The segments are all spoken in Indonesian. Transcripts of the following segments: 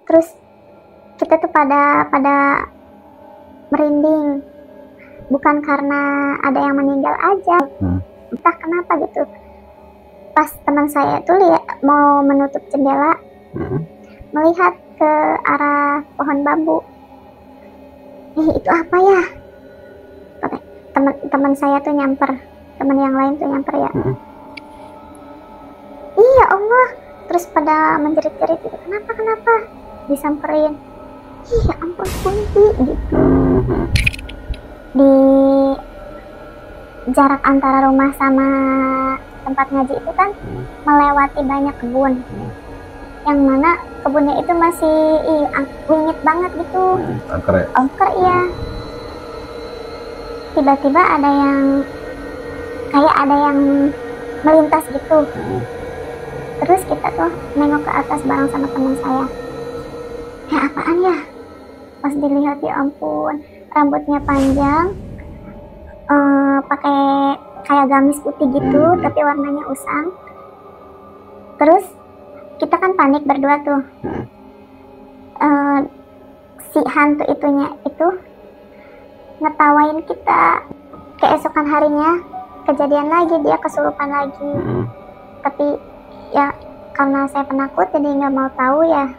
Terus kita tuh pada merinding, bukan karena ada yang meninggal aja, entah kenapa gitu. Pas teman saya tuh mau menutup jendela, melihat ke arah pohon bambu. Itu apa ya? Teman saya tuh nyamper, teman yang lain tuh nyamper ya. Iya Allah, terus pada menjerit-jerit gitu, kenapa disamperin. Ya ampun Kunti gitu. Di jarak antara rumah sama tempat ngaji itu kan melewati banyak kebun, yang mana kebunnya itu masih wingit banget gitu, angker ya. Tiba-tiba ada yang melintas gitu. Terus kita tuh nengok ke atas bareng sama teman saya. Apaan ya? Pas dilihat, ya ampun, rambutnya panjang, pakai kayak gamis putih gitu, tapi warnanya usang. Terus kita kan panik berdua tuh. Si hantu itu ngetawain kita. Keesokan harinya kejadian lagi, dia kesurupan lagi. Tapi ya karena saya penakut jadi nggak mau tahu ya.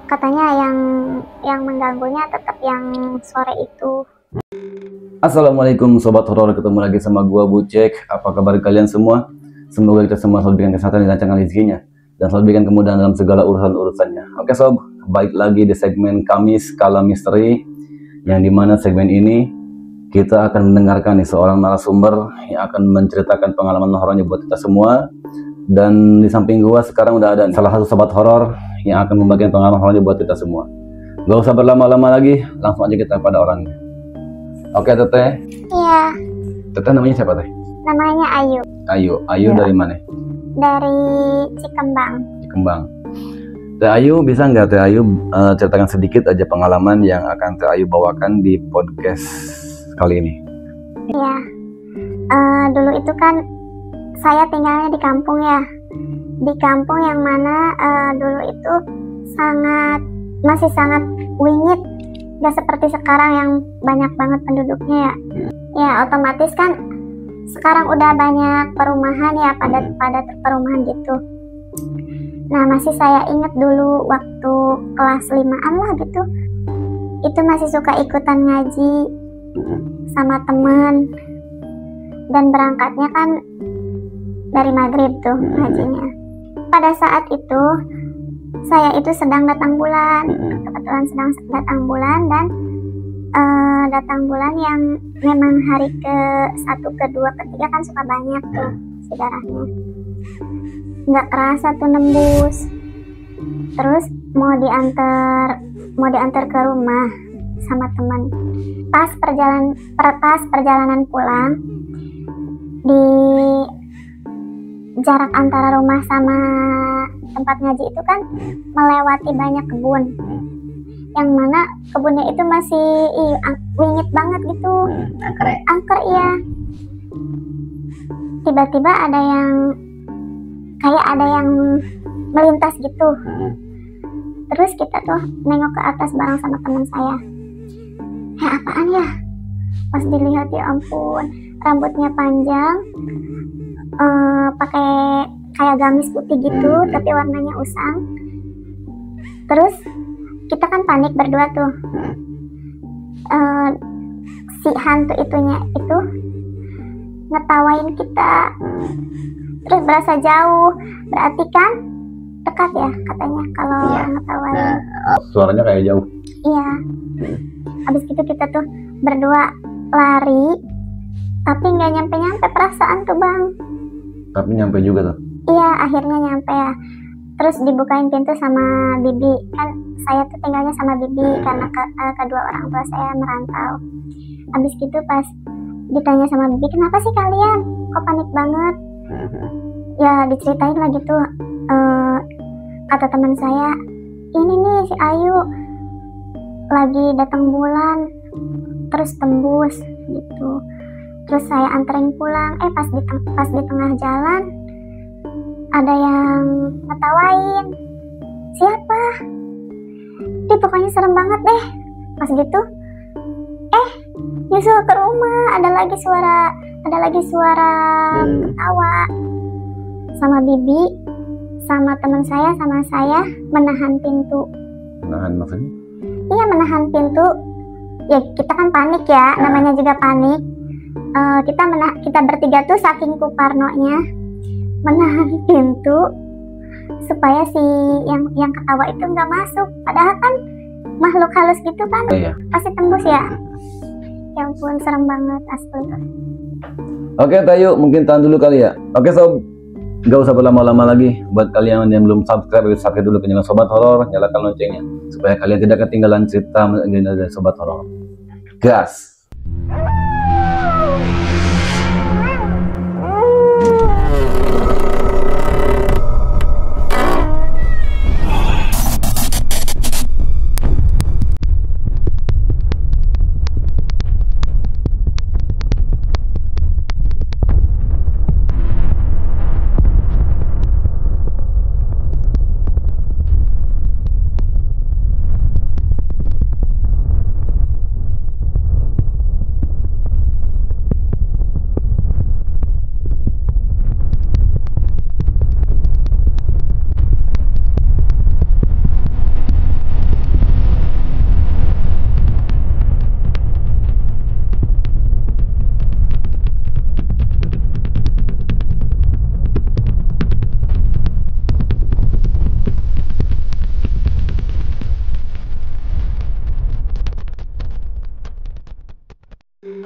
Katanya yang mengganggunya tetap yang sore itu. Assalamualaikum sobat horor, ketemu lagi sama gua Bucek. Apa kabar kalian semua? Semoga kita semua selalu diberikan kesehatan dan lancarkan rezekinya, dan selalu diberikan kemudahan dalam segala urusan-urusannya. Oke sob, balik lagi di segmen Kamis Kala Misteri, yang dimana segmen ini kita akan mendengarkan nih seorang narasumber yang akan menceritakan pengalaman horornya buat kita semua. Dan di samping gua sekarang udah ada salah satu sobat horor yang akan membagikan pengalaman horornya buat kita semua. Gak usah berlama-lama lagi, langsung aja kita pada orangnya. Oke Teteh. Iya. Teteh namanya siapa Teh? Namanya Ayu. Ayu Ya. Dari mana? Dari Cikembang. Teh Ayu, bisa nggak Teh Ayu ceritakan sedikit aja pengalaman yang akan Teh Ayu bawakan di podcast kali ini? Iya. Dulu itu kan saya tinggalnya di kampung ya. Di kampung yang mana dulu itu masih sangat wingit. Gak seperti sekarang yang banyak banget penduduknya ya. Ya otomatis kan sekarang udah banyak perumahan ya, padat perumahan gitu. Nah masih saya ingat dulu waktu kelas 5-an lah gitu, itu masih suka ikutan ngaji sama temen, dan berangkatnya kan dari maghrib tuh ngajinya. Pada saat itu saya itu sedang datang bulan, kebetulan sedang datang bulan, dan datang bulan yang memang hari ke-1, ke-2, ke-3 kan suka banyak tuh si darahnya. Nggak kerasa tuh nembus. Terus mau diantar ke rumah sama teman. Pas perjalanan pulang, di jarak antara rumah sama tempat ngaji itu kan melewati banyak kebun, yang mana kebunnya itu masih wingit banget gitu, angker ya. Tiba-tiba ada yang melintas gitu. Terus kita tuh nengok ke atas bareng sama teman saya. Apaan ya? Pas dilihat, ya ampun, rambutnya panjang, pakai kayak gamis putih gitu, tapi warnanya usang. Terus kita kan panik berdua tuh. Si hantu itu ngetawain kita. Terus berasa jauh, berarti kan dekat ya katanya kalau ngetawain. Suaranya kayak jauh. Iya. Habis itu kita tuh berdua lari, tapi nggak nyampe perasaan tuh bang. Tapi nyampe juga tuh. Iya, akhirnya nyampe ya. Terus dibukain pintu sama bibi. Kan saya tuh tinggalnya sama bibi karena kedua orang tua saya merantau. Habis gitu pas ditanya sama bibi, kenapa sih kalian? Kok panik banget? Ya diceritain lagi tuh. Kata teman saya, ini nih si Ayu lagi datang bulan, terus tembus gitu. Terus saya anterin pulang. Pas di tengah jalan ada yang ngetawain. Siapa? pokoknya serem banget deh. Pas gitu nyusul ke rumah, ada lagi suara ketawa. Sama bibi, sama teman saya, sama saya menahan pintu. Menahan maksudnya? Iya, menahan pintu. Ya kita kan panik ya, namanya juga panik. Kita bertiga tuh saking kuparnonya menahan pintu supaya si yang ketawa itu nggak masuk. Padahal kan makhluk halus gitu kan, pasti tembus ya. Ya ampun, serem banget asli. Oke, Tayu, mungkin tahan dulu kali ya. Oke, sob, gak usah berlama-lama lagi. Buat kalian yang belum subscribe dulu ke channel Sobat Horor, nyalakan loncengnya supaya kalian tidak ketinggalan cerita dari Sobat Horor. Gas.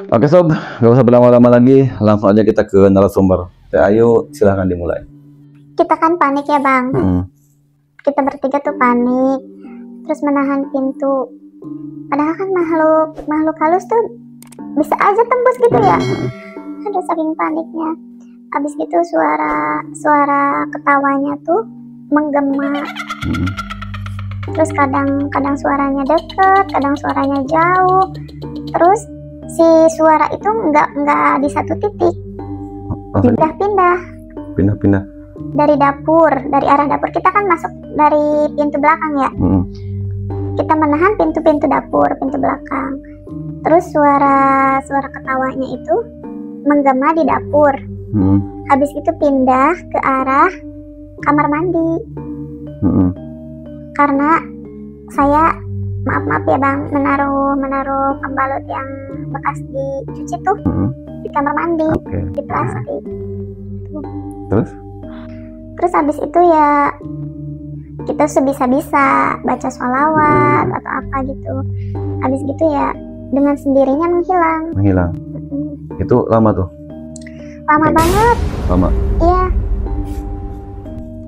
Oke sob, gak usah berlama-lama lagi, langsung aja kita ke narasumber. Ayo silahkan dimulai. Kita kan panik ya bang, kita bertiga tuh panik, terus menahan pintu. Padahal kan makhluk halus tuh bisa aja tembus gitu ya. Aduh, saking paniknya. Abis gitu suara ketawanya tuh menggema. Terus kadang suaranya deket, kadang suaranya jauh. Terus si suara itu nggak di satu titik, pindah-pindah dari dapur, dari arah dapur. Kita kan masuk dari pintu belakang ya. Kita menahan pintu dapur, pintu belakang. Terus suara ketawanya itu menggema di dapur. Habis itu pindah ke arah kamar mandi. Karena saya maaf ya bang, menaruh pembalut yang bekas dicuci tuh di kamar mandi, di plastik. Terus habis itu ya kita sebisa-bisa baca sholawat atau apa gitu. Habis gitu ya dengan sendirinya menghilang. Itu lama tuh? Lama banget. Lama? Iya.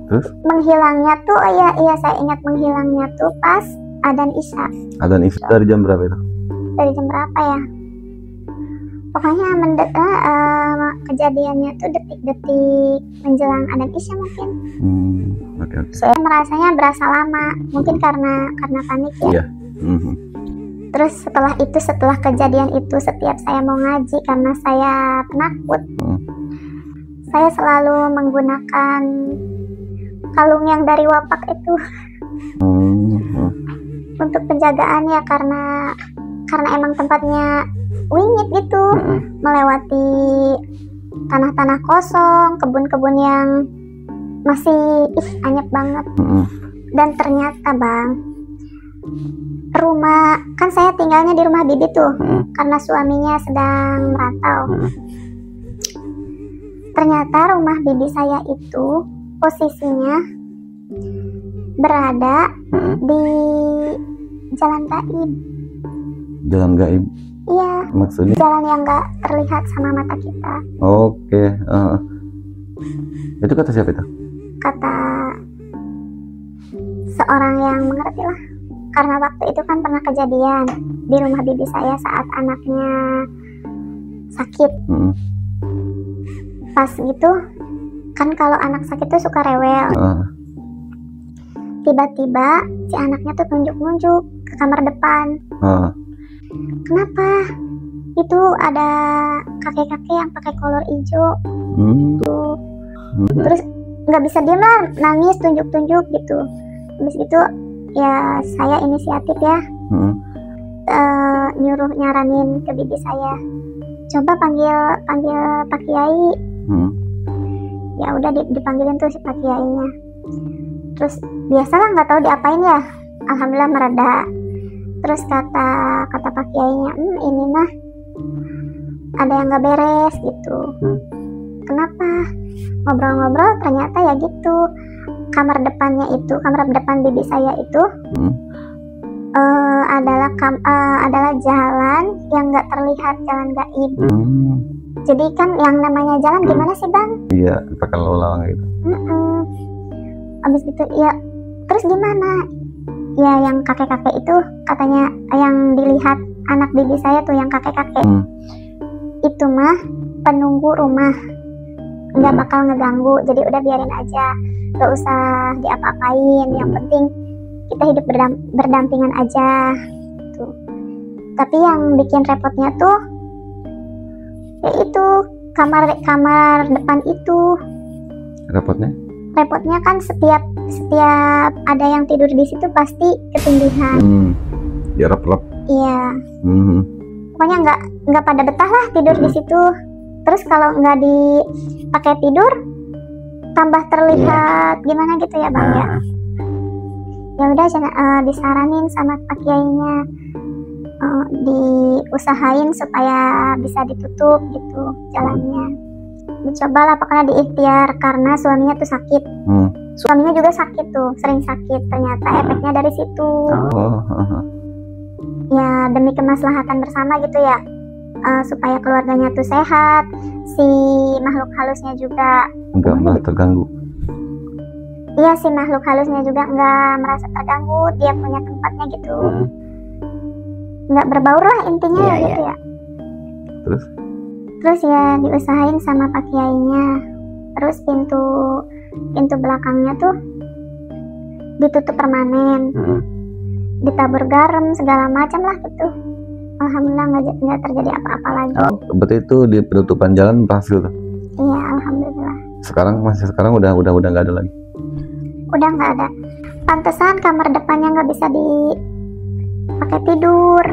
Terus? Menghilangnya tuh iya saya ingat menghilangnya tuh pas Adzan Isya. Adzan Isya dari jam berapa itu? Dari jam berapa ya? Pokoknya kejadiannya tuh detik-detik menjelang Adzan Isya mungkin. Oke. Saya merasanya berasa lama, mungkin karena panik ya. Iya. Terus setelah kejadian itu, setiap saya mau ngaji karena saya penakut, saya selalu menggunakan kalung yang dari wapak itu. Untuk penjagaannya karena emang tempatnya wingit gitu, melewati tanah-tanah kosong, kebun-kebun yang masih anyep banget. Dan ternyata bang, rumah kan saya tinggalnya di rumah bibi tuh, karena suaminya sedang merantau. Ternyata rumah bibi saya itu posisinya berada di jalan gaib. Jalan gaib? Iya. Maksudnya? Jalan yang nggak terlihat sama mata kita. Oke. Itu kata siapa itu? Kata seorang yang mengerti lah. Karena waktu itu kan pernah kejadian di rumah bibi saya saat anaknya sakit. Pas gitu kan kalau anak sakit tuh suka rewel. Tiba-tiba si anaknya tuh nunjuk-nunjuk ke kamar depan. Kenapa? Itu ada kakek-kakek yang pakai kolor hijau. Terus nggak bisa diem lah, nangis tunjuk-tunjuk gitu. Habis itu ya saya inisiatif ya, nyuruh nyaranin ke bibi saya, coba panggil Pak Kiai. Ya udah dipanggilin tuh si Pak Kiainya. Terus biasalah nggak tahu diapain ya, alhamdulillah mereda. Terus kata Pak Kiainya, ini mah ada yang nggak beres gitu. Kenapa? Ngobrol-ngobrol ternyata ya gitu, kamar depan bibi saya itu adalah jalan yang nggak terlihat, jalan gaib. Jadi kan yang namanya jalan gimana sih Bang? Iya, pakai lalang gitu. Abis itu ya, terus gimana? Ya yang kakek-kakek itu katanya yang dilihat anak bibi saya tuh yang kakek-kakek itu mah penunggu rumah, nggak bakal ngeganggu. Jadi udah biarin aja, gak usah diapa-apain. Yang penting kita hidup berdampingan aja tuh. Tapi yang bikin repotnya tuh yaitu kamar depan itu. Repotnya kan setiap ada yang tidur di situ pasti ketindihan. Ya rep-rep. Iya. Pokoknya nggak pada betah lah tidur di situ. Terus kalau nggak dipakai tidur tambah terlihat gimana gitu ya Bang ya. Ya udah disaranin sama Pak Kiainya, diusahain supaya bisa ditutup gitu jalannya. Dicobalah pokoknya diikhtiar karena suaminya tuh sakit. Suaminya juga sakit tuh, sering sakit. Ternyata efeknya dari situ. Ya demi kemaslahatan bersama gitu ya, supaya keluarganya tuh sehat, si makhluk halusnya juga nggak terganggu. Iya, si makhluk halusnya juga nggak merasa terganggu, dia punya tempatnya gitu. Nggak berbaur lah intinya ya gitu ya. Terus ya diusahain sama Pak Kiainya. Terus pintu belakangnya tuh ditutup permanen, ditabur garam segala macam lah gitu. Alhamdulillah nggak terjadi apa-apa lagi. Berarti itu di penutupan jalan berhasil tuh? Iya, alhamdulillah. Sekarang udah nggak ada lagi? Udah nggak ada. Pantesan kamar depannya nggak bisa dipakai tidur.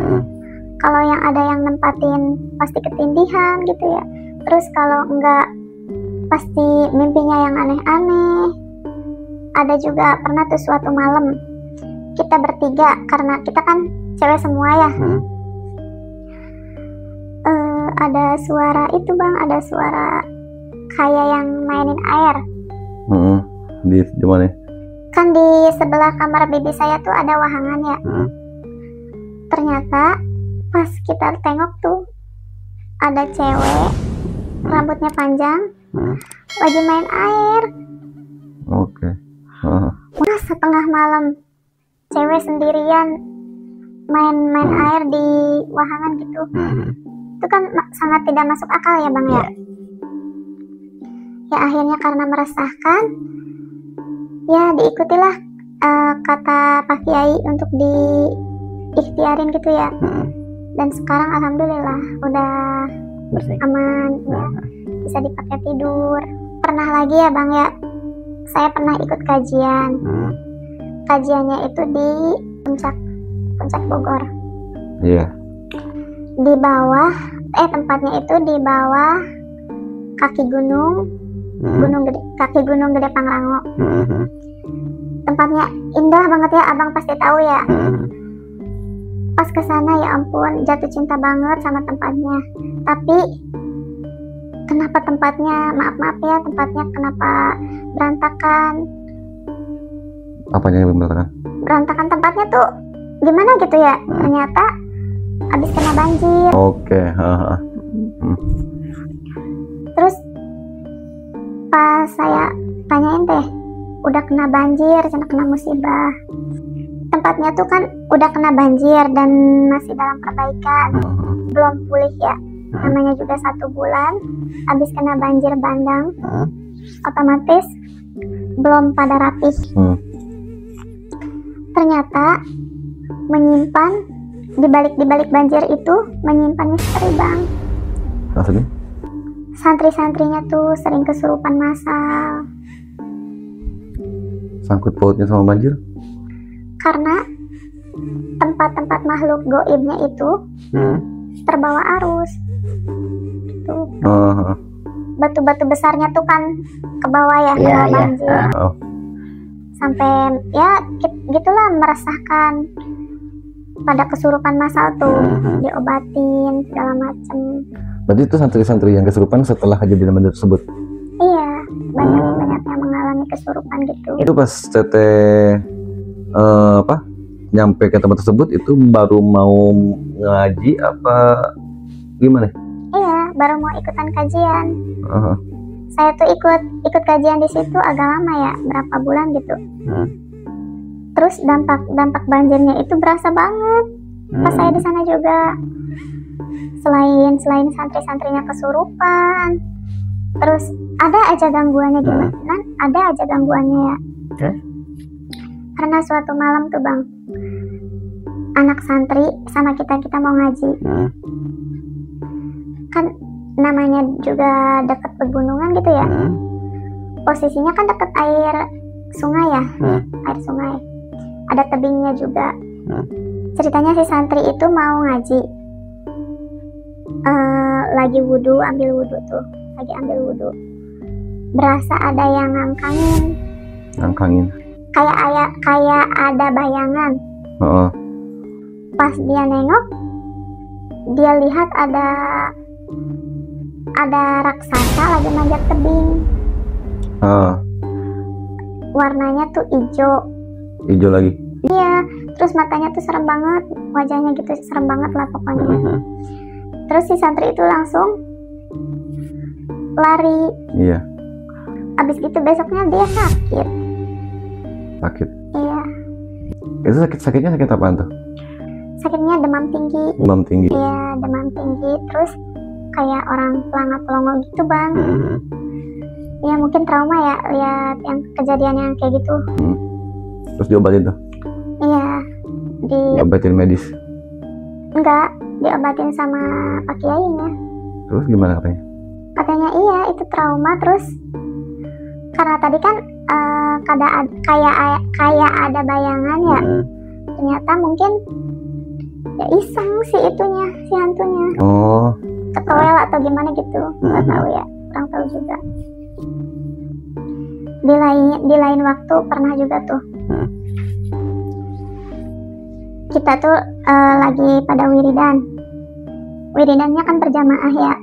Kalau yang ada yang nempatin pasti ketindihan gitu ya. Terus kalau enggak pasti mimpinya yang aneh-aneh. Ada juga pernah tuh suatu malam kita bertiga, karena kita kan cewek semua ya. Ada suara itu Bang, ada suara kayak yang mainin air. Di mana? Kan di sebelah kamar bibi saya tuh ada wahangan ya. Ternyata pas kita tengok tuh ada cewek, rambutnya panjang, lagi main air. Masa tengah malam cewek sendirian main air di wahangan gitu. Itu kan sangat tidak masuk akal ya Bang ya. Ya akhirnya karena meresahkan, ya diikutilah kata Pak Kiai untuk diikhtiarin gitu ya. Dan sekarang alhamdulillah udah aman ya, bisa dipakai tidur. Pernah lagi ya Bang ya, saya pernah ikut kajian. Kajiannya itu di puncak Bogor. Iya. Di bawah tempatnya itu di bawah kaki gunung Gede Pangrango. Tempatnya indah banget ya, Abang pasti tahu ya. Pas kesana ya ampun, jatuh cinta banget sama tempatnya. Tapi kenapa tempatnya, maaf ya, tempatnya kenapa berantakan? Apanya yang berantakan? Berantakan tempatnya tuh gimana gitu ya. Ternyata habis kena banjir. Terus pas saya tanyain teh, udah kena banjir, kena musibah. Tempatnya tuh kan udah kena banjir dan masih dalam perbaikan, belum pulih ya. Namanya juga 1 bulan habis kena banjir bandang, otomatis belum pada rapih. Ternyata menyimpan di balik banjir itu menyimpan misteri Bang. Maksudnya? Santri-santrinya tuh sering kesurupan massal. Sangkut pautnya sama banjir? karena tempat-tempat makhluk goibnya itu terbawa arus. Tuh. Batu-batu besarnya tuh kan ke bawah ya, ke bawah banjir. Sampai ya gitulah meresahkan. Pada kesurupan masal tuh diobatin segala macem. Berarti itu santri-santri yang kesurupan setelah kejadian tersebut? Iya, banyak yang mengalami kesurupan gitu. Itu pas teteh nyampe ke tempat tersebut itu baru mau ngaji apa gimana? Iya, baru mau ikutan kajian. Saya tuh ikut kajian di situ agak lama ya, berapa bulan gitu. Terus dampak banjirnya itu berasa banget pas saya di sana juga. Selain santri-santrinya kesurupan, terus ada aja gangguannya gimana? Ada aja gangguannya ya. Karena suatu malam tuh bang, anak santri sama kita mau ngaji. Kan namanya juga deket pegunungan gitu ya. Posisinya kan deket air sungai ya, air sungai. Ada tebingnya juga. Ceritanya si santri itu mau ngaji, lagi wudhu, ambil wudhu tuh, lagi ambil wudhu. Berasa ada yang ngangkangin. Kayak ada bayangan. Pas dia nengok, dia lihat ada raksasa lagi manjat tebing. Warnanya tuh hijau lagi. Iya, terus matanya tuh serem banget, wajahnya gitu serem banget lah pokoknya. Terus si santri itu langsung lari. Iya. Abis itu besoknya dia sakit. Iya. Itu sakitnya sakit apaan tuh? Sakitnya demam tinggi. Iya, demam tinggi. Terus kayak orang pelongo gitu bang. Ya mungkin trauma ya lihat yang kejadian yang kayak gitu. Terus diobatin tuh? Iya, diobatin medis? Enggak, diobatin sama Pak Kiainya. Terus gimana katanya? Katanya iya itu trauma. Terus karena tadi kan kayak ada bayangan ya. Ternyata mungkin ya iseng si hantunya. Ketowel atau gimana gitu, nggak tahu ya, kurang tahu juga. Di lain waktu pernah juga tuh. Kita tuh lagi pada wiridan. Wiridannya kan berjamaah ya.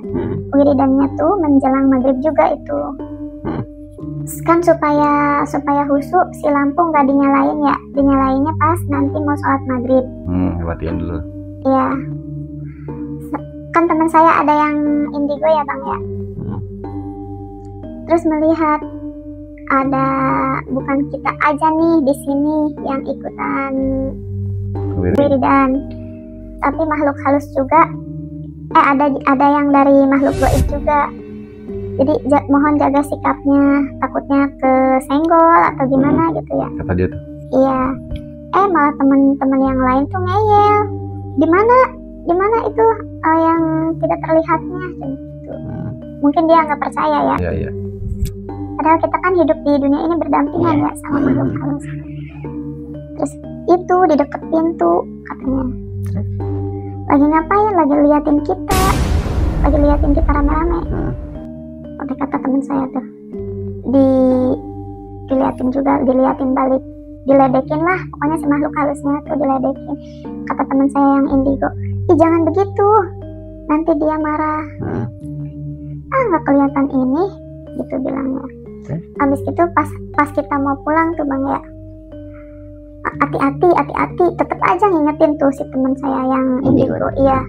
Wiridannya tuh menjelang maghrib juga itu. Kan supaya khusyuk si lampu nggak dinyalain ya. Dinyalainnya pas nanti mau sholat maghrib. Latihan dulu. Iya. Kan teman saya ada yang indigo ya bang ya. Terus melihat ada, bukan kita aja nih di sini yang ikutan wiridan, tapi makhluk halus juga. Ada yang dari makhluk gaib juga. Jadi mohon jaga sikapnya, takutnya kesenggol atau gimana gitu ya. Kata dia tuh. Iya. Malah teman-teman yang lain tuh ngeyel. Di mana itu yang tidak terlihatnya gitu. Mungkin dia nggak percaya ya. Iya. Padahal kita kan hidup di dunia ini berdampingan ya sama makhluk halus. Terus itu di deket pintu katanya. Lagi ngapain? Lagi liatin kita rame-rame. Oke, kata teman saya tuh. Diliatin balik. Diledekin lah, pokoknya si makhluk halusnya tuh diledekin. Kata teman saya yang indigo, jangan begitu, nanti dia marah. Nggak kelihatan ini, gitu bilangnya. Abis itu pas kita mau pulang tuh bang ya, hati-hati, tetep aja ngingetin tuh si teman saya yang indigo. Iya.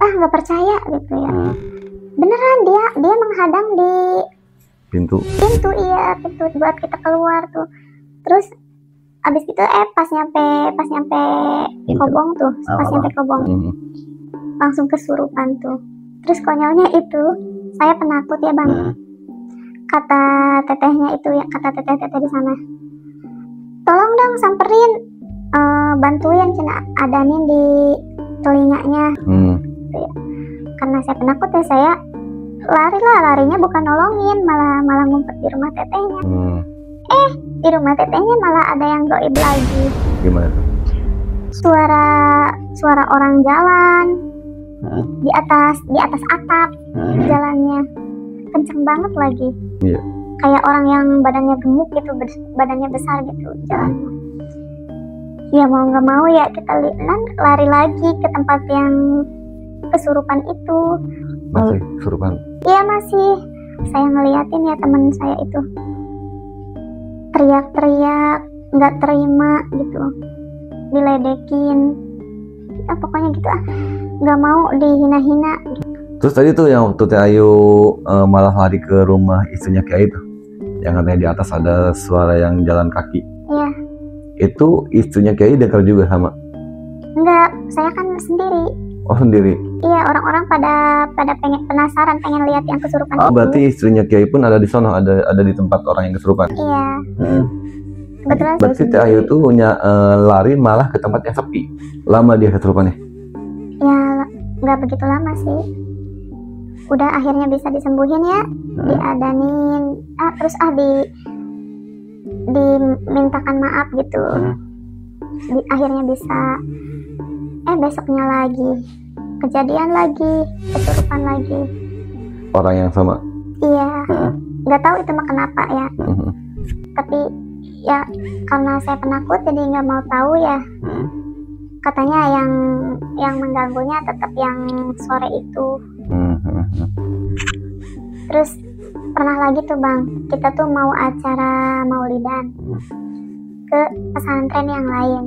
Nggak percaya gitu ya. Beneran dia menghadang di pintu. Iya, pintu buat kita keluar tuh. Terus abis itu pas nyampe Kobong tuh, langsung kesurupan tuh. Terus konyolnya itu saya penakut ya bang. Kata tetehnya itu ya, kata teteh di sana, tolong dong samperin, bantuin cina adanin di telinganya. Gitu ya. Karena saya penakut ya, saya larinya bukan nolongin, malah ngumpet di rumah tetehnya. Di rumah tetehnya malah ada yang gaib lagi. Gimana tuh? Suara orang jalan di atas atap jalannya kenceng banget lagi. Iya. Kayak orang yang badannya gemuk gitu, badannya besar gitu jalannya. Ya mau nggak mau ya kita lari lagi ke tempat yang kesurupan itu. Masih kesurupan? Iya masih. Saya ngeliatin ya teman saya itu teriak-teriak, nggak terima gitu, diledekin, ya, pokoknya gitu nggak mau dihina-hina. Terus tadi tuh yang waktu Teh Ayu malah lari ke rumah istrinya Kiai itu, yang katanya di atas ada suara yang jalan kaki. Iya. Itu istrinya Kiai dengar juga sama? Enggak, saya kan sendiri. Oh sendiri? Iya, orang-orang pada penasaran, pengen lihat yang kesurupan itu. Berarti istrinya Kiai pun ada di sana, ada di tempat orang yang kesurupan? Iya. Kebetulan berarti Teh Ayu tuh lari malah ke tempat yang sepi. Lama dia kesurupannya? Ya nggak begitu lama sih. Udah akhirnya bisa disembuhin ya, diadanin, terus dimintakan maaf gitu. Akhirnya bisa. Besoknya lagi kejadian lagi, kesurupan lagi. Orang yang sama? Iya. Nggak tahu itu mah kenapa ya. Tapi ya karena saya penakut jadi nggak mau tahu ya. Katanya yang mengganggunya tetap yang sore itu. Terus pernah lagi tuh Bang, kita tuh mau acara maulidan ke pesantren yang lain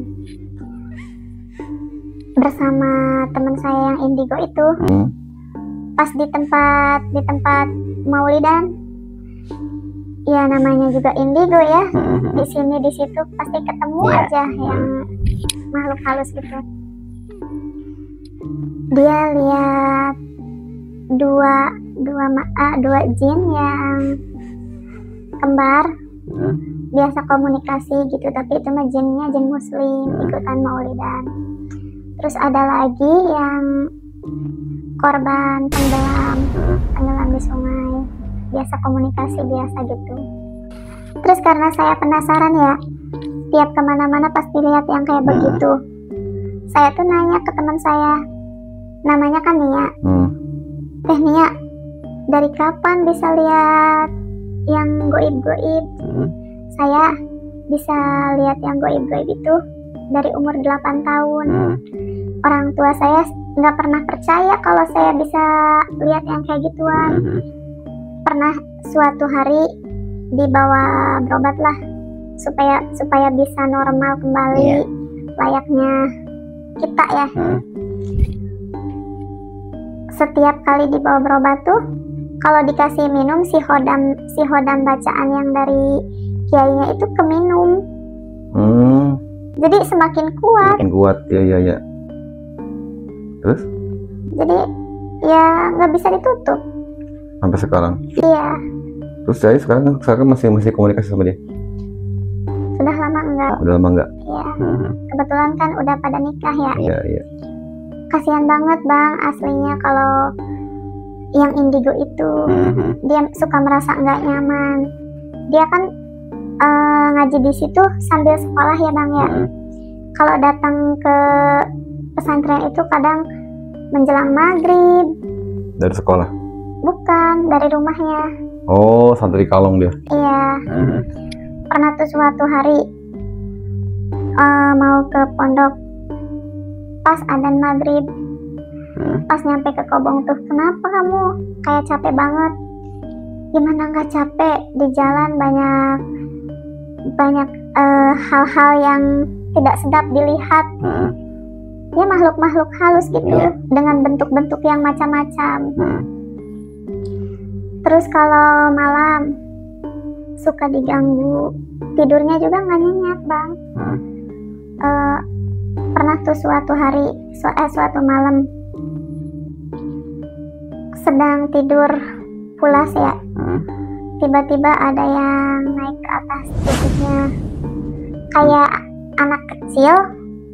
bersama teman saya yang indigo itu. Pas di tempat maulidan, ya namanya juga indigo ya, di sini di situ pasti ketemu aja yang makhluk halus gitu. Dia lihat dua jin yang kembar, biasa komunikasi gitu, tapi itu mah jinnya jin muslim ikutan maulidan. Terus ada lagi yang korban tenggelam di sungai, biasa komunikasi biasa gitu. Terus karena saya penasaran ya, tiap kemana-mana pasti lihat yang kayak begitu. Saya tuh nanya ke teman saya, namanya kan Nia. Teh Nia, dari kapan bisa lihat yang goib-goib? Saya bisa lihat yang goib-goib itu dari umur 8 tahun. Orang tua saya nggak pernah percaya kalau saya bisa lihat yang kayak gituan. Pernah suatu hari dibawa berobat lah supaya bisa normal kembali layaknya kita ya. Setiap kali dibawa berobat tuh kalau dikasih minum si hodam bacaan yang dari kiainya itu keminum. Jadi semakin kuat. Ya. Terus? Jadi ya nggak bisa ditutup. Sampai sekarang? Iya. Terus saya sekarang masih komunikasi sama dia? Sudah lama enggak? Udah lama enggak? Iya. Kebetulan kan udah pada nikah ya. Iya. Kasihan banget Bang aslinya kalau yang indigo itu. Dia suka merasa nggak nyaman. Dia kan ngaji di situ sambil sekolah ya Bang ya. Kalau datang ke pesantren itu kadang menjelang maghrib. Dari sekolah? Bukan, dari rumahnya. Oh, santri kalong dia? Iya. Pernah tuh suatu hari mau ke pondok, pas adzan maghrib, pas nyampe ke Kobong tuh, kenapa kamu kayak capek banget? Gimana nggak capek? Di jalan banyak hal-hal yang tidak sedap dilihat. Ya makhluk-makhluk halus gitu, dengan bentuk-bentuk yang macam-macam. Terus kalau malam suka diganggu, tidurnya juga nggak nyenyak Bang. Pernah tuh suatu malam sedang tidur pulas ya, tiba-tiba ada yang naik ke atas titiknya kayak anak kecil.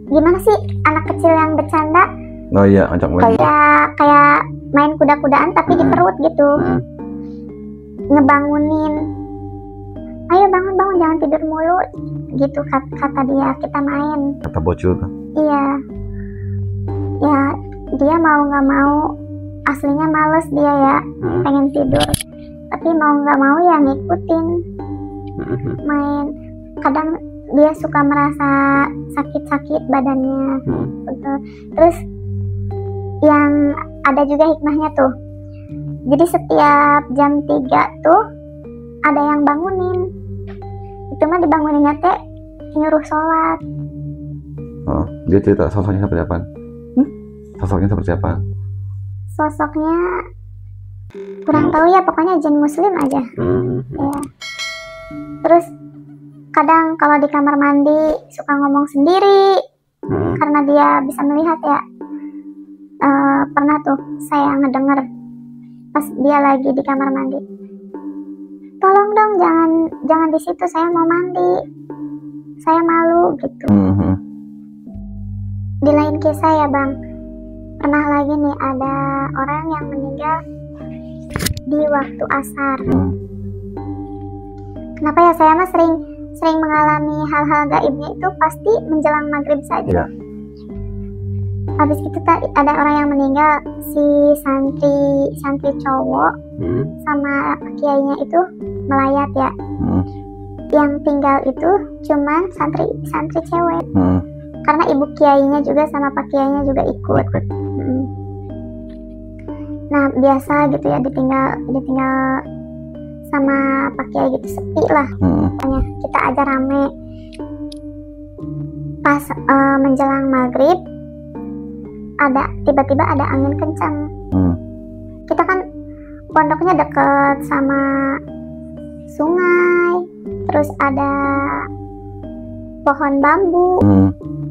Gimana sih anak kecil yang bercanda? Oh iya, ajak main. Kayak main kuda-kudaan tapi di perut gitu. Ngebangunin. ayo bangun jangan tidur mulu gitu kata dia, kita main. Kata bocil tuh. Iya ya, dia mau nggak mau, aslinya males dia ya, pengen tidur, tapi mau nggak mau ya ngikutin main. Kadang dia suka merasa sakit badannya gitu. Terus yang ada juga hikmahnya tuh, jadi setiap jam 3 tuh ada yang bangunin. Itu mah dibanguninnya teh nyuruh sholat. Oh, dia cerita sosoknya seperti apa? Sosoknya seperti apa? Sosoknya kurang tahu ya, pokoknya jin muslim aja. Ya. Terus kadang kalau di kamar mandi suka ngomong sendiri karena dia bisa melihat ya. Pernah tuh saya ngedenger pas dia lagi di kamar mandi, tolong dong jangan di situ, saya mau mandi, saya malu gitu. Di lain kisah ya bang, pernah lagi nih ada orang yang meninggal di waktu asar. Kenapa ya, saya mah sering mengalami hal-hal gaibnya itu pasti menjelang maghrib saja. Habis itu ada orang yang meninggal, si santri cowok sama kiainya itu melayat ya. Yang tinggal itu cuman santri cewek. Karena ibu kiainya juga sama pak kiainya juga ikut. Nah biasa gitu ya, ditinggal sama pak kiai gitu, sepi lah. Kita aja rame. Pas menjelang maghrib tiba-tiba ada angin kencang. Kita kan pondoknya deket sama sungai, terus ada pohon bambu,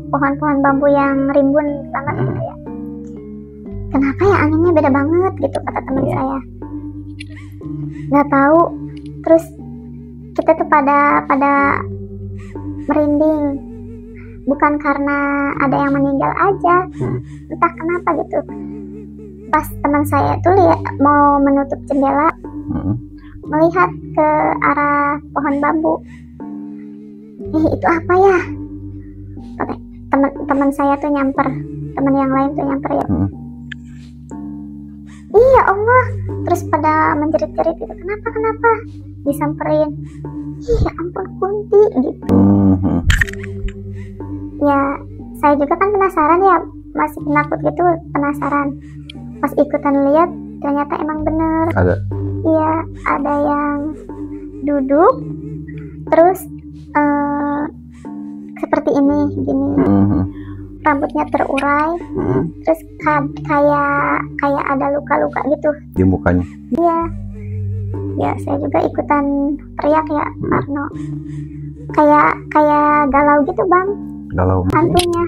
pohon-pohon bambu yang rimbun banget gitu ya. Kenapa ya anginnya beda banget gitu, kata teman saya. Nggak tahu. Terus kita tuh pada merinding, bukan karena ada yang meninggal aja, entah kenapa gitu. Pas teman saya tuh mau menutup jendela, melihat ke arah pohon bambu. Itu apa ya? Teman saya tuh nyamper, teman yang lain tuh nyamper ya. Iya Allah, terus pada menjerit-jerit gitu. Kenapa? Disamperin. Ya ampun Kunti gitu. Ya saya juga kan penasaran ya, masih penakut gitu, penasaran. Pas ikutan lihat ternyata emang bener. Ada. Iya, ada yang duduk terus seperti ini gini. Rambutnya terurai, terus kayak ada luka-luka gitu di mukanya. Iya. Ya saya juga ikutan teriak ya, Arno. Kayak galau gitu bang. Galau. Hantunya.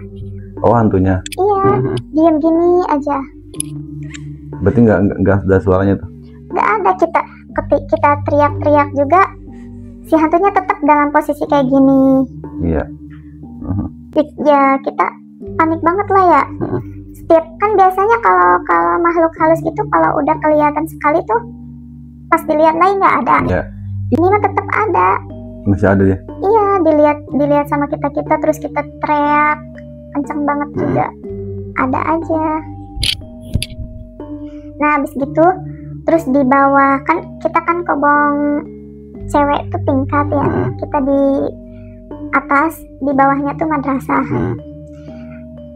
Oh hantunya. Iya. Diam gini aja. Berarti nggak ada suaranya tuh? Nggak ada. Kita teriak-teriak juga, si hantunya tetap dalam posisi kayak gini. Iya. Ya kita panik banget lah ya. Setiap kan biasanya kalau makhluk halus gitu, kalau udah kelihatan sekali tuh pas dilihat lagi nggak ada. Ya. Ini mah tetap ada. Masih ada ya? Iya, dilihat sama kita terus kita teriak kenceng banget juga. Ada aja. Nah habis gitu terus di bawah, kan kita kan kobong cewek tuh tingkat ya. Kita di atas, di bawahnya tuh madrasah.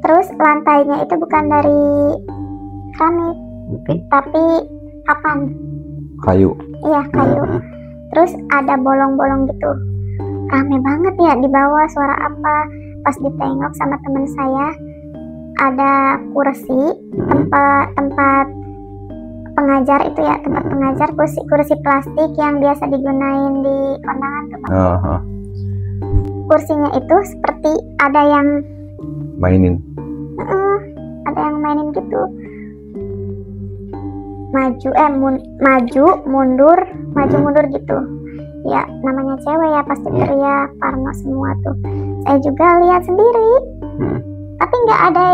Terus lantainya itu bukan dari keramik, tapi papan. Kayu. Iya kayu. Terus ada bolong-bolong gitu. Rame banget ya di bawah, suara apa? Pas ditengok sama teman saya, ada kursi, tempat pengajar itu ya, tempat pengajar, kursi plastik yang biasa digunain di kondangan tuh. Kursinya itu seperti ada yang mainin. Ada yang mainin gitu. Maju mundur gitu. Ya namanya cewek ya pasti teriak, parno semua tuh. Saya juga lihat sendiri. Tapi nggak ada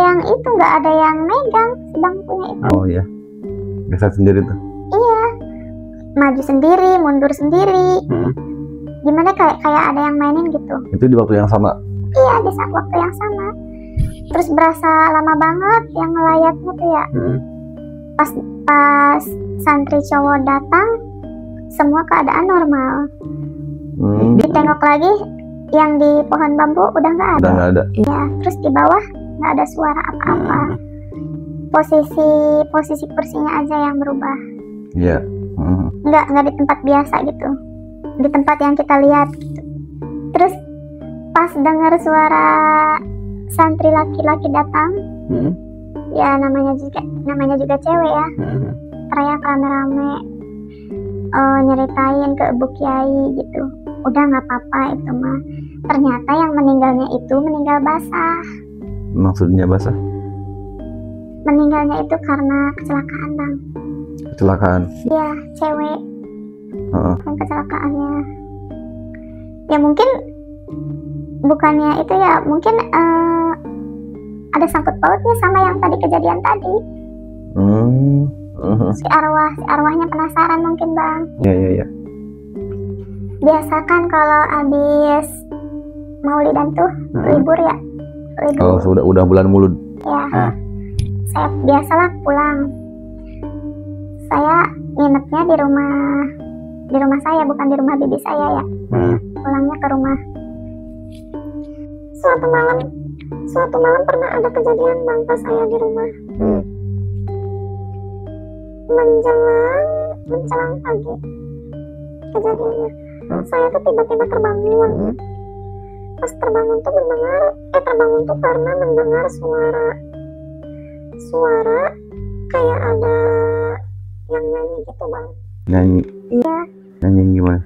yang megang si bangkunya itu. Oh iya. Biasa sendiri tuh. Iya. Maju sendiri, mundur sendiri. gimana kayak ada yang mainin gitu. Itu di waktu yang sama? Iya, di saat waktu yang sama. Terus berasa lama banget yang ngelayatnya tuh ya. Pas santri cowok datang, semua keadaan normal. Ditengok lagi, yang di pohon bambu udah nggak ada. Udah nggak ada. Ya, terus di bawah nggak ada suara apa-apa. Posisi kursinya aja yang berubah. Iya. Nggak di tempat biasa gitu, di tempat yang kita lihat gitu. Terus pas dengar suara santri laki-laki datang, ya namanya juga cewek ya, teriak rame-rame, nyeritain ke Ibu Kiai gitu. Udah nggak apa-apa itu mah. Ternyata yang meninggalnya itu meninggal basah. Maksudnya basah? Meninggalnya itu karena kecelakaan, Bang. Kecelakaan? Iya, cewek. Yang kecelakaannya. Ya mungkin bukannya itu ya, mungkin ada sangkut pautnya sama yang tadi kejadian tadi. Si arwahnya penasaran mungkin, Bang. Iya. Biasa kan kalau habis Maulidan tuh libur ya. Oh, udah bulan Maulud. Ya. Saya biasalah pulang. Saya nginepnya di rumah saya, bukan di rumah bibi saya ya. Pulangnya ke rumah. Suatu malam pernah ada kejadian, Bang, pas saya di rumah. Menjelang pagi kejadiannya. Saya tuh tiba-tiba terbangun. Pas terbangun tuh karena mendengar suara kayak ada yang nyanyi gitu, Bang. Nyanyi? Iya. Nyanyi gimana?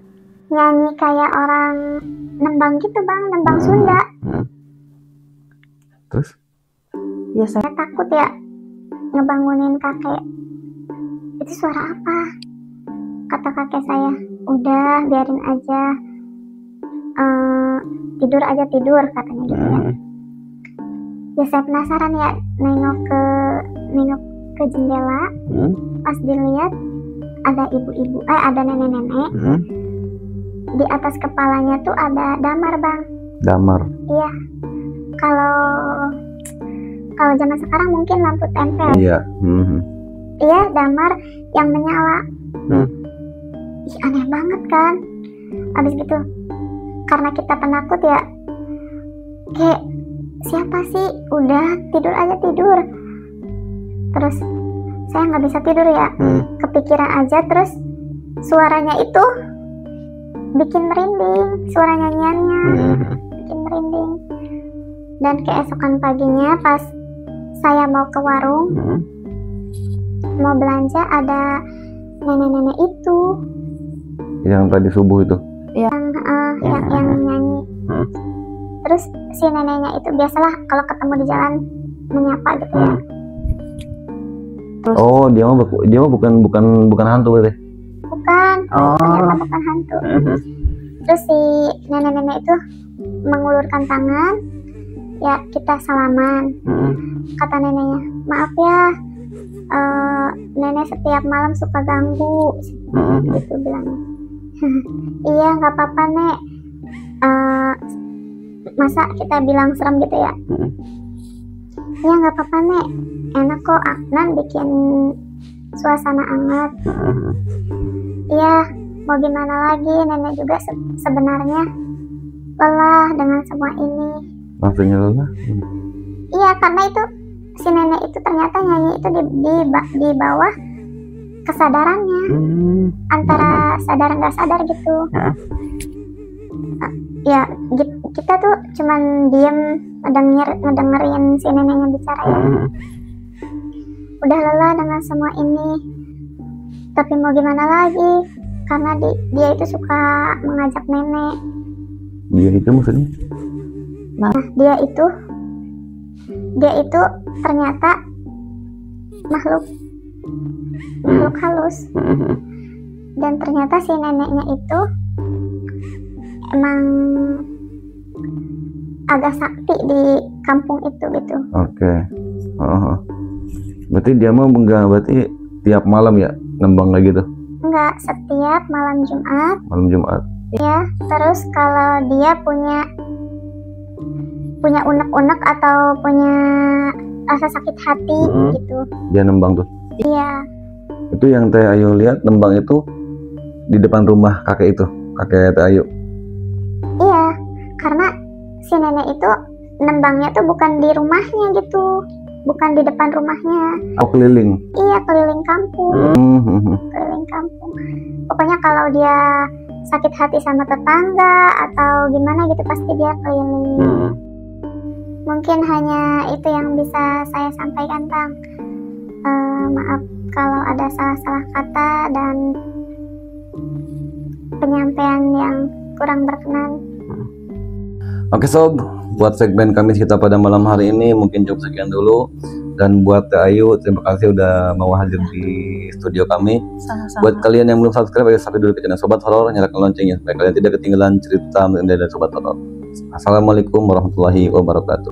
Nyanyi kayak orang nembang gitu, Bang, nembang Sunda. Terus? Ya saya takut ya ngebangunin kakek. Itu suara apa? Kata kakek saya, udah biarin aja, tidur katanya gitu ya. Ya saya penasaran ya, nengok ke jendela. Pas dilihat ada ibu-ibu, ada nenek-nenek. Di atas kepalanya tuh ada damar, Bang. Damar? Iya. Kalau zaman sekarang mungkin lampu tempel. Iya. Iya, damar yang menyala. Ih, aneh banget kan. Abis gitu, karena kita penakut ya, kayak siapa sih, udah tidur aja tidur. Terus saya nggak bisa tidur ya, kepikiran aja. Terus suaranya itu bikin merinding, suara nyanyiannya bikin merinding. Dan keesokan paginya pas saya mau ke warung mau belanja, ada nenek-nenek itu yang tadi subuh itu, yang nyanyi. Terus si neneknya itu biasalah kalau ketemu di jalan menyapa gitu ya. Terus, oh, dia mah bukan hantu berarti? Bukan, ternyata bukan hantu. Terus si nenek-nenek itu mengulurkan tangan, ya kita salaman. Kata neneknya, maaf ya, nenek setiap malam suka ganggu, gitu bilangnya. Iya, nggak apa-apa, Nek. Masa kita bilang serem gitu ya? Iya, nggak apa-apa, Nek. Enak kok, Aknan bikin suasana hangat. Iya, mau gimana lagi, nenek juga sebenarnya lelah dengan semua ini. Maksudnya lelah? Iya, karena itu si nenek itu ternyata nyanyi itu di bawah kesadarannya, antara sadar nggak sadar gitu. Ya kita tuh cuman diem ngedengerin si neneknya bicara ya. Udah lelah dengan semua ini, tapi mau gimana lagi, karena dia itu suka mengajak nenek. Dia itu maksudnya? Nah, dia itu ternyata makhluk halus. Dan ternyata si neneknya itu emang agak sakti di kampung itu gitu. Oke. Berarti dia mau berarti tiap malam ya nembang kayak gitu? Enggak, setiap malam Jumat. Malam Jumat. Ya, terus kalau dia punya unek-unek atau punya rasa sakit hati gitu. Dia nembang tuh. Iya. Itu yang Teh Ayu lihat nembang itu di depan rumah kakek itu, kakek Teh Ayu. Iya, karena si nenek itu nembangnya tuh bukan di rumahnya gitu, bukan di depan rumahnya. Oh, keliling. Iya, keliling kampung. Keliling kampung. Pokoknya kalau dia sakit hati sama tetangga atau gimana gitu pasti dia keliling. Mungkin hanya itu yang bisa saya sampaikan, Bang. Maaf kalau ada salah-salah kata dan penyampaian yang kurang berkenan. Oke sob, buat segmen kami kita pada malam hari ini mungkin cukup sekian dulu. Dan buat Teh Ayu, terima kasih udah mau hadir di studio kami. Sama-sama. Buat kalian yang belum subscribe, ayo subscribe dulu ke channel Sobat Horor, nyalakan loncengnya supaya kalian tidak ketinggalan cerita dari Sobat Horor. Assalamualaikum warahmatullahi wabarakatuh.